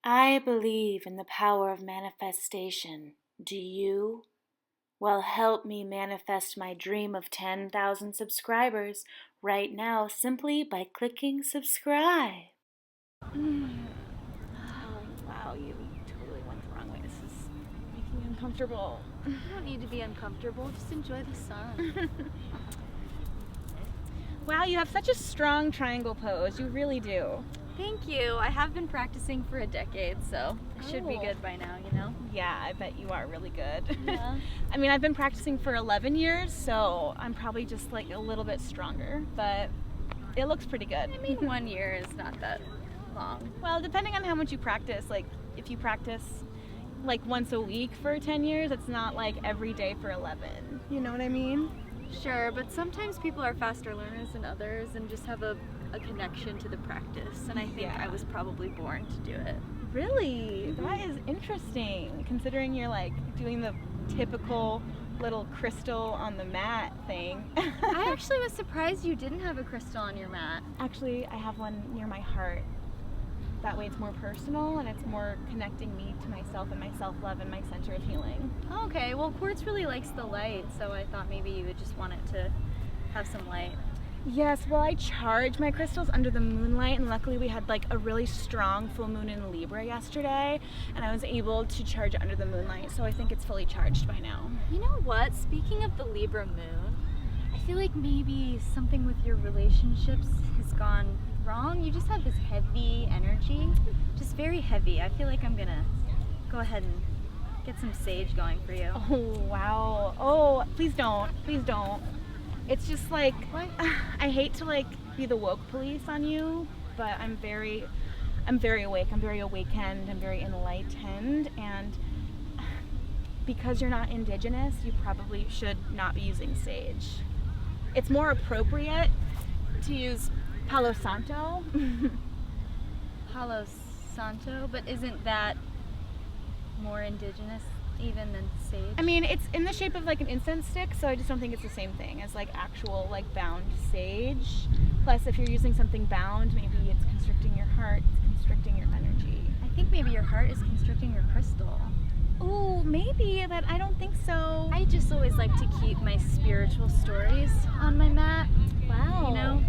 I believe in the power of manifestation. Do you? Well, help me manifest my dream of 10,000 subscribers right now simply by clicking subscribe. Oh, wow, you totally went the wrong way. This is making me uncomfortable. You don't need to be uncomfortable. Just enjoy the sun. Wow, you have such a strong triangle pose. You really do. Thank you. I have been practicing for a decade, so I should be Oh. good by now, you know? Yeah, I bet you are really good. Yeah. I mean, I've been practicing for 11 years, so I'm probably just like a little bit stronger, but it looks pretty good. I mean, 1 year is not that long. Well, depending on how much you practice, like if you practice like once a week for 10 years, it's not like every day for 11. You know what I mean? Sure, but sometimes people are faster learners than others and just have a connection to the practice, and I think Yeah. I was probably born to do it. Really? That is interesting, considering you're like doing the typical little crystal on the mat thing. I actually was surprised you didn't have a crystal on your mat. Actually, I have one near my heart. That way it's more personal and it's more connecting me to myself and my self-love and my center of healing. Okay, well, quartz really likes the light, so I thought maybe you would just want it to have some light. Yes, well, I charge my crystals under the moonlight, and luckily we had like a really strong full moon in Libra yesterday, and I was able to charge it under the moonlight, so I think it's fully charged by now. You know what? Speaking of the Libra moon, I feel like maybe something with your relationships has gone wrong. You just have this heavy energy, just very heavy. I feel like I'm gonna go ahead and get some sage going for you. Oh, wow. Oh, please don't. Please don't. It's just like, What? I hate to like be the woke police on you, but I'm very awake. I'm very awakened. I'm very enlightened, and because you're not indigenous, you probably should not be using sage. It's more appropriate to use Palo Santo. Palo Santo, but isn't that more indigenous even than sage? I mean, it's in the shape of like an incense stick, so I just don't think it's the same thing as like actual like bound sage. Plus, if you're using something bound, maybe it's constricting your heart, it's constricting your energy. I think maybe your heart is constricting your crystal. Ooh, maybe, but I don't think so. I just always like to keep my spiritual stories on my mat. Wow. You know?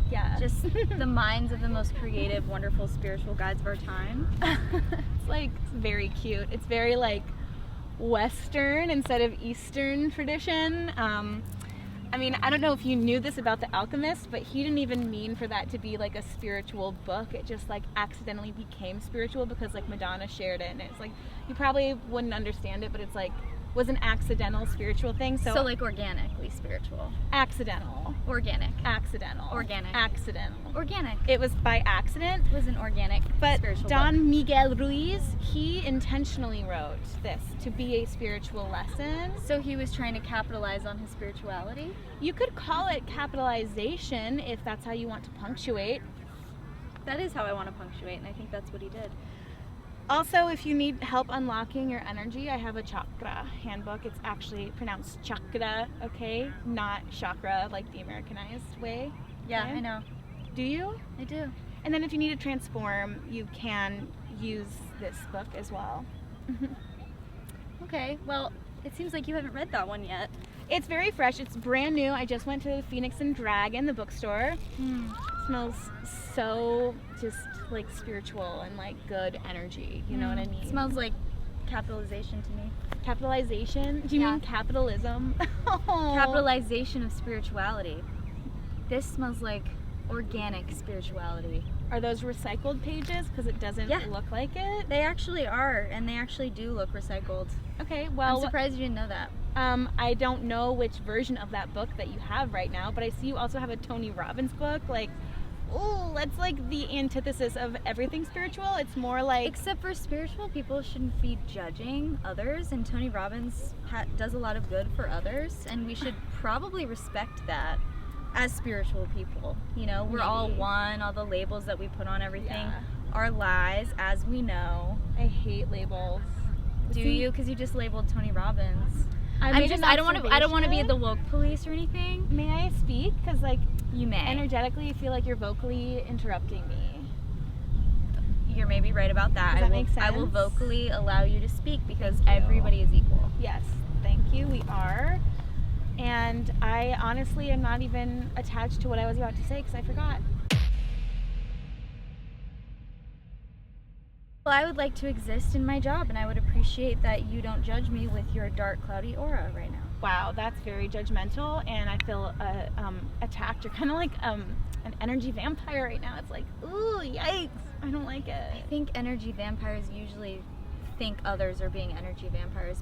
Yeah. Just the minds of the most creative, wonderful spiritual guides of our time. It's like very cute. It's very like Western instead of Eastern tradition. I mean, I don't know if you knew this about The Alchemist, but he didn't even mean for that to be like a spiritual book. It just like accidentally became spiritual because like Madonna shared it, and it's like you probably wouldn't understand it, but it's like was an accidental spiritual thing. So like organically spiritual. accidental, Organic. accidental, Organic. accidental. Organic. It was by accident. It was an organic But spiritual Don book. Miguel Ruiz, he intentionally wrote this to be a spiritual lesson. So he was trying to capitalize on his spirituality? You could call it capitalization if that's how you want to punctuate. That is how I want to punctuate, and I think that's what he did. Also, if you need help unlocking your energy, I have a chakra handbook. It's actually pronounced chakra, okay? Not chakra like the Americanized way. Yeah, Okay. I know. Do you? I do. And then if you need to transform, you can use this book as well. Okay, well, it seems like you haven't read that one yet. It's very fresh. It's brand new. I just went to the Phoenix and Dragon, the bookstore. Smells so just like spiritual and like good energy. You know what I mean? It smells like capitalization to me. Capitalization? Do you Yeah. mean capitalism? Oh. Capitalization of spirituality. This smells like organic spirituality. Are those recycled pages? Because it doesn't Yeah. look like it. They actually are, and they actually do look recycled. Okay, I'm well, surprised you didn't know that. I don't know which version of that book that you have right now, but I see you also have a Tony Robbins book. Like, oh, that's like the antithesis of everything spiritual. It's more like Except for spiritual people shouldn't be judging others, and Tony Robbins does a lot of good for others, and we should probably respect that as spiritual people. You know, we're all Maybe. one. All the labels that we put on everything Yeah. are lies, as we know. I hate labels. Do See, you? Because you just labeled Tony Robbins. I I'm made just. an I don't want to. I don't want to be observation. the woke police or anything. May I speak? Because like You may. energetically, I feel like you're vocally interrupting me. you're maybe right about that. Does that make I will sense? vocally allow you to speak because Thank you. everybody is equal. Yes, thank you. We are. And I honestly am not even attached to what I was about to say because I forgot. Well, I would like to exist in my job, and I would appreciate that you don't judge me with your dark, cloudy aura right now. Wow, that's very judgmental, and I feel attacked. You're kind of like an energy vampire right now. It's like, ooh, yikes! I don't like it. I think energy vampires usually think others are being energy vampires.